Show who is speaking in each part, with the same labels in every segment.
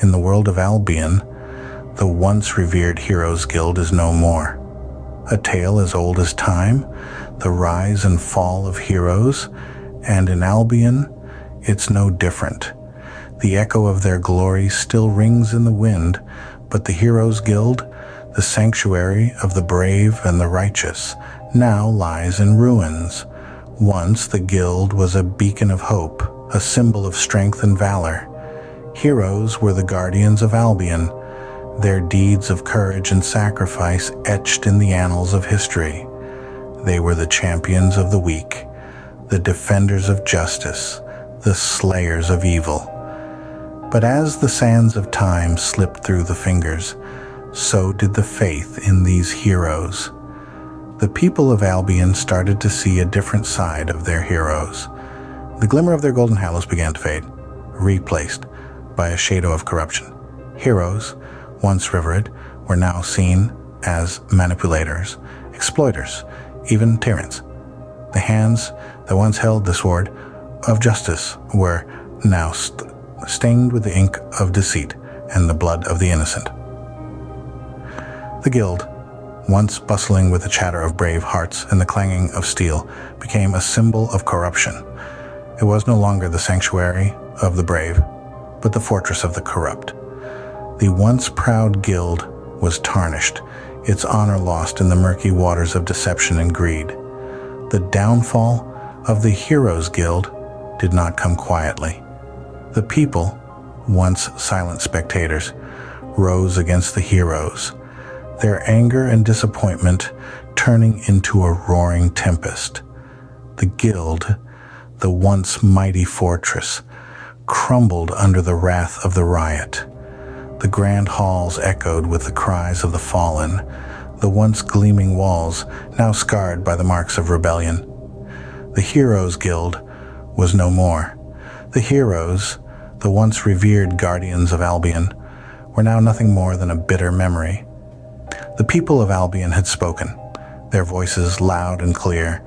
Speaker 1: In the world of Albion, the once revered Heroes Guild is no more. A tale as old as time, the rise and fall of heroes, and in Albion, it's no different. The echo of their glory still rings in the wind, but the Heroes Guild, the sanctuary of the brave and the righteous, now lies in ruins. Once the guild was a beacon of hope, a symbol of strength and valor. Heroes were the guardians of Albion, their deeds of courage and sacrifice etched in the annals of history. They were the champions of the weak, the defenders of justice, the slayers of evil. But as the sands of time slipped through the fingers, so did the faith in these heroes. The people of Albion started to see a different side of their heroes. The glimmer of their golden halos began to fade, replaced by a shadow of corruption. Heroes, once revered, were now seen as manipulators, exploiters, even tyrants. The hands that once held the sword of justice were now stained with the ink of deceit and the blood of the innocent. The guild, once bustling with the chatter of brave hearts and the clanging of steel, became a symbol of corruption. It was no longer the sanctuary of the brave, but the fortress of the corrupt. The once proud guild was tarnished, its honor lost in the murky waters of deception and greed. The downfall of the Heroes Guild did not come quietly. The people, once silent spectators, rose against the heroes, their anger and disappointment turning into a roaring tempest. The guild, the once mighty fortress, crumbled under the wrath of the riot. The grand halls echoed with the cries of the fallen, the once gleaming walls now scarred by the marks of rebellion. The Heroes Guild was no more. The heroes, the once revered guardians of Albion, were now nothing more than a bitter memory. The people of Albion had spoken, their voices loud and clear,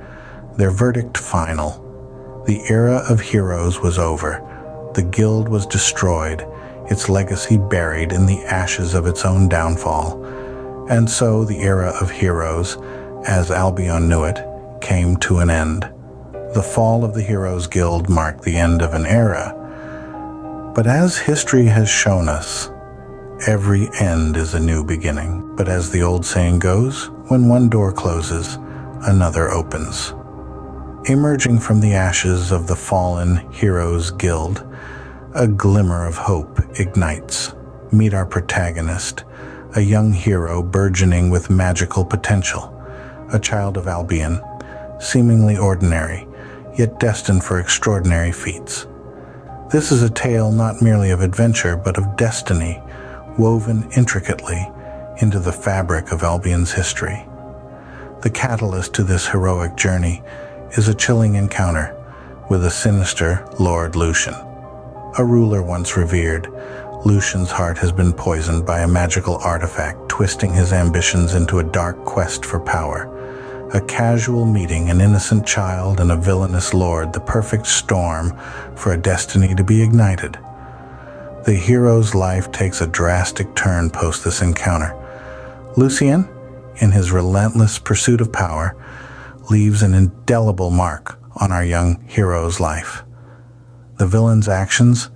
Speaker 1: their verdict final. The era of heroes was over. The guild was destroyed, its legacy buried in the ashes of its own downfall. And so the era of heroes, as Albion knew it, came to an end. The fall of the Heroes Guild marked the end of an era. But as history has shown us, every end is a new beginning. But as the old saying goes, when one door closes, another opens. Emerging from the ashes of the fallen Heroes Guild, a glimmer of hope ignites. Meet our protagonist, a young hero burgeoning with magical potential, a child of Albion, seemingly ordinary, yet destined for extraordinary feats. This is a tale not merely of adventure, but of destiny, woven intricately into the fabric of Albion's history. The catalyst to this heroic journey is a chilling encounter with a sinister Lord Lucien. A ruler once revered, Lucien's heart has been poisoned by a magical artifact, twisting his ambitions into a dark quest for power. A casual meeting, an innocent child and a villainous lord, the perfect storm for a destiny to be ignited. The hero's life takes a drastic turn post this encounter. Lucien, in his relentless pursuit of power, leaves an indelible mark on our young hero's life. The villain's actions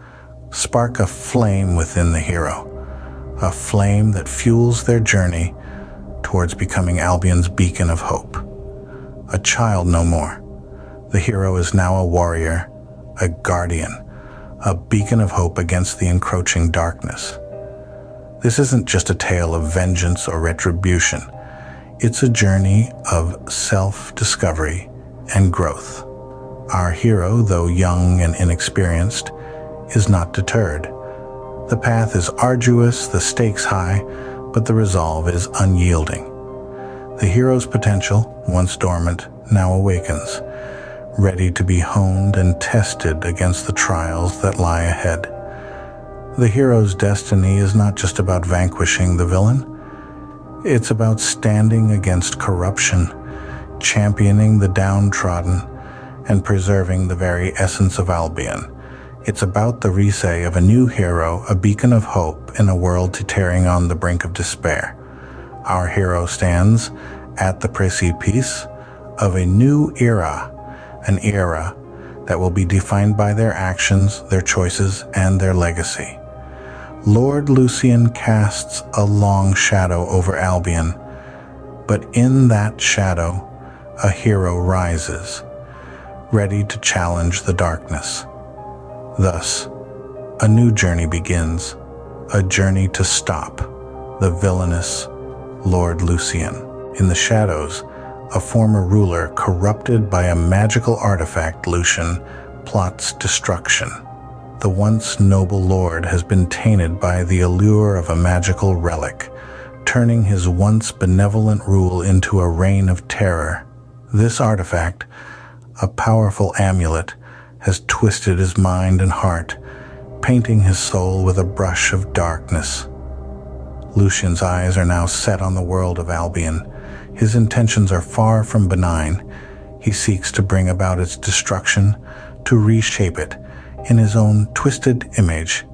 Speaker 1: spark a flame within the hero, a flame that fuels their journey towards becoming Albion's beacon of hope. A child no more. The hero is now a warrior, a guardian, a beacon of hope against the encroaching darkness. This isn't just a tale of vengeance or retribution. It's a journey of self-discovery and growth. Our hero, though young and inexperienced, is not deterred. The path is arduous, the stakes high, but the resolve is unyielding. The hero's potential, once dormant, now awakens, ready to be honed and tested against the trials that lie ahead. The hero's destiny is not just about vanquishing the villain. It's about standing against corruption, championing the downtrodden, and preserving the very essence of Albion, It's about the rising of a new hero, a beacon of hope in a world teetering on the brink of despair. Our hero stands at the precipice of a new era, an era that will be defined by their actions, their choices, and their legacy. Lord Lucien casts a long shadow over Albion, but in that shadow, a hero rises, ready to challenge the darkness. Thus, a new journey begins, a journey to stop the villainous Lord Lucien. In the shadows, a former ruler corrupted by a magical artifact, Lucien, plots destruction. The once noble lord has been tainted by the allure of a magical relic, turning his once benevolent rule into a reign of terror. This artifact, a powerful amulet, has twisted his mind and heart, painting his soul with a brush of darkness. Lucien's eyes are now set on the world of Albion. His intentions are far from benign. He seeks to bring about its destruction, to reshape it in his own twisted image.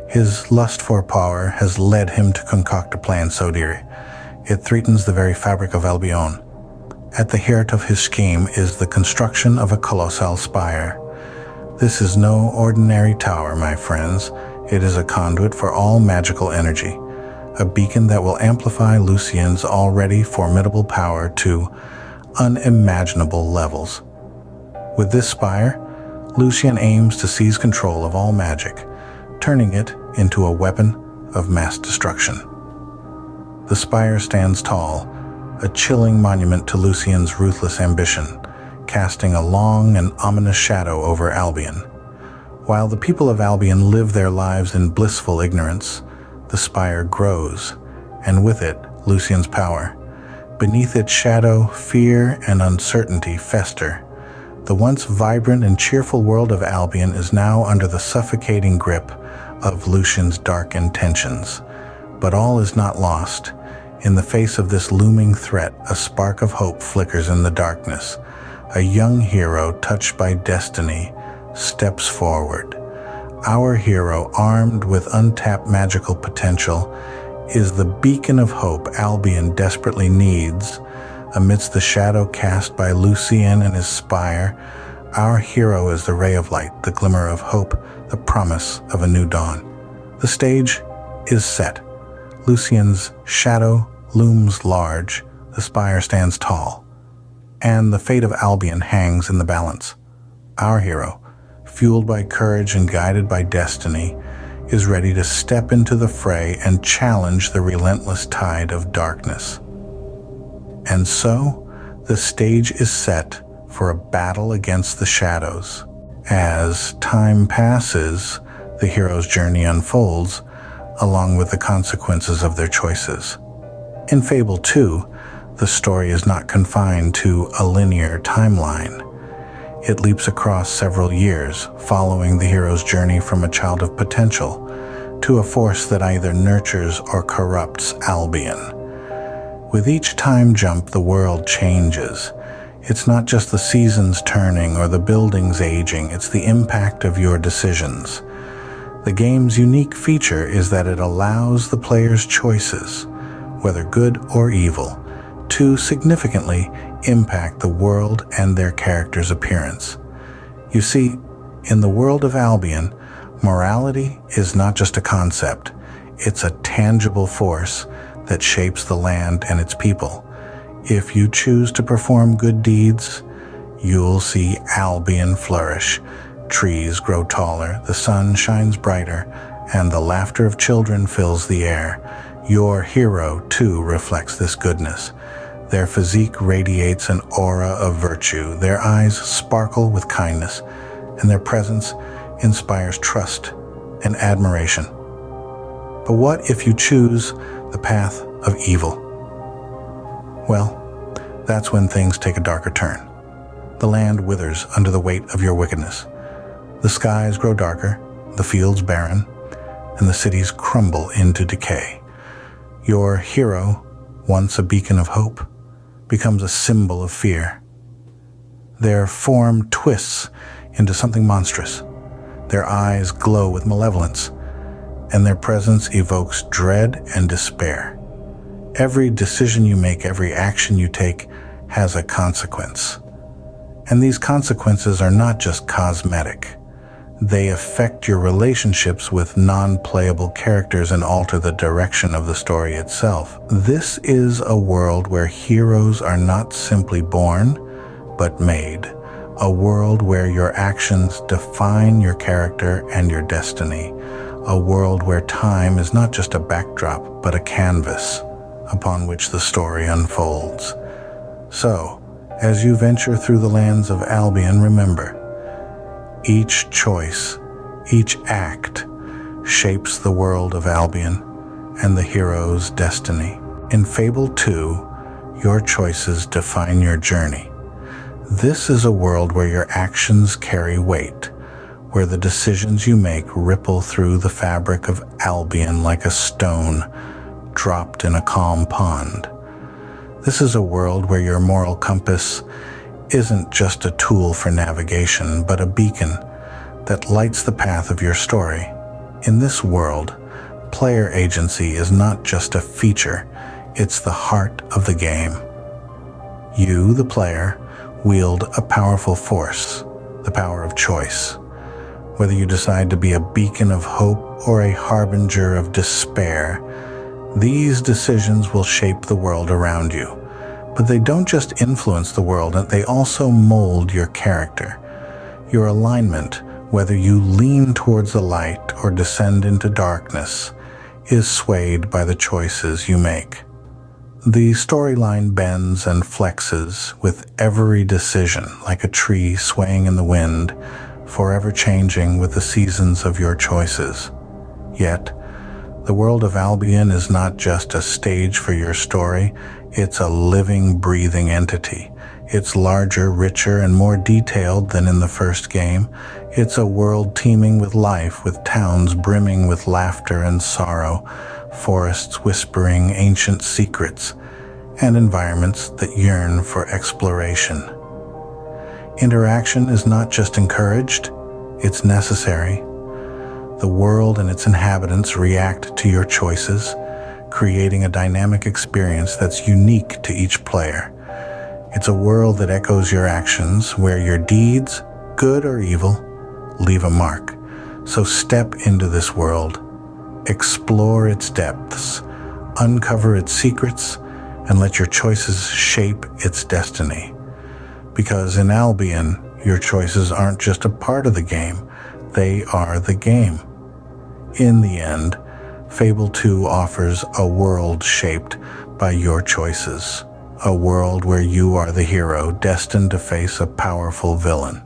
Speaker 1: His lust for power has led him to concoct a plan so dear it threatens the very fabric of Albion. At the heart of his scheme is the construction of a colossal spire. This is no ordinary tower, my friends. It is a conduit for all magical energy, a beacon that will amplify Lucien's already formidable power to unimaginable levels. With this spire, Lucien aims to seize control of all magic, turning it into a weapon of mass destruction. The spire stands tall, a chilling monument to Lucien's ruthless ambition, casting a long and ominous shadow over Albion. While the people of Albion live their lives in blissful ignorance, the spire grows, and with it, Lucien's power. Beneath its shadow, fear and uncertainty fester. The once vibrant and cheerful world of Albion is now under the suffocating grip of Lucien's dark intentions. But all is not lost. In the face of this looming threat, a spark of hope flickers in the darkness. A young hero, touched by destiny, steps forward. Our hero, armed with untapped magical potential, is the beacon of hope Albion desperately needs. Amidst the shadow cast by Lucien and his spire, our hero is the ray of light, the glimmer of hope, the promise of a new dawn. The stage is set. Lucien's shadow looms large, the spire stands tall, and the fate of Albion hangs in the balance. Our hero, fueled by courage and guided by destiny, is ready to step into the fray and challenge the relentless tide of darkness. And so, the stage is set for a battle against the shadows. As time passes, the hero's journey unfolds, along with the consequences of their choices. In Fable 2, the story is not confined to a linear timeline. It leaps across several years, following the hero's journey from a child of potential to a force that either nurtures or corrupts Albion. With each time jump, the world changes. It's not just the seasons turning or the buildings aging, it's the impact of your decisions. The game's unique feature is that it allows the player's choices, whether good or evil, to significantly impact the world and their character's appearance. You see, in the world of Albion, morality is not just a concept, it's a tangible force that shapes the land and its people. If you choose to perform good deeds, you'll see Albion flourish. Trees grow taller, the sun shines brighter, and the laughter of children fills the air. Your hero, too, reflects this goodness. Their physique radiates an aura of virtue, their eyes sparkle with kindness, and their presence inspires trust and admiration. But what if you choose the path of evil? Well, that's when things take a darker turn. The land withers under the weight of your wickedness. The skies grow darker, the fields barren, and the cities crumble into decay. Your hero, once a beacon of hope, becomes a symbol of fear. Their form twists into something monstrous. Their eyes glow with malevolence, and their presence evokes dread and despair. Every decision you make, every action you take, has a consequence. And these consequences are not just cosmetic. They affect your relationships with non-playable characters and alter the direction of the story itself. This is a world where heroes are not simply born, but made. A world where your actions define your character and your destiny. A world where time is not just a backdrop, but a canvas upon which the story unfolds. So, as you venture through the lands of Albion, remember, each choice, each act, shapes the world of Albion and the hero's destiny. In Fable 2, your choices define your journey. This is a world where your actions carry weight, where the decisions you make ripple through the fabric of Albion like a stone dropped in a calm pond. This is a world where your moral compass isn't just a tool for navigation, but a beacon that lights the path of your story. In this world, player agency is not just a feature, it's the heart of the game. You, the player, wield a powerful force, the power of choice. Whether you decide to be a beacon of hope or a harbinger of despair, these decisions will shape the world around you. But they don't just influence the world, they also mold your character. Your alignment, whether you lean towards the light or descend into darkness, is swayed by the choices you make. The storyline bends and flexes with every decision, like a tree swaying in the wind, forever changing with the seasons of your choices. Yet, the world of Albion is not just a stage for your story, it's a living, breathing entity. It's larger, richer, and more detailed than in the first game. It's a world teeming with life, with towns brimming with laughter and sorrow, forests whispering ancient secrets, and environments that yearn for exploration. Interaction is not just encouraged, it's necessary. The world and its inhabitants react to your choices, creating a dynamic experience that's unique to each player. It's a world that echoes your actions, where your deeds, good or evil, leave a mark. So step into this world, explore its depths, uncover its secrets, and let your choices shape its destiny. Because in Albion, your choices aren't just a part of the game, they are the game. In the end, Fable 2 offers a world shaped by your choices, a world where you are the hero destined to face a powerful villain.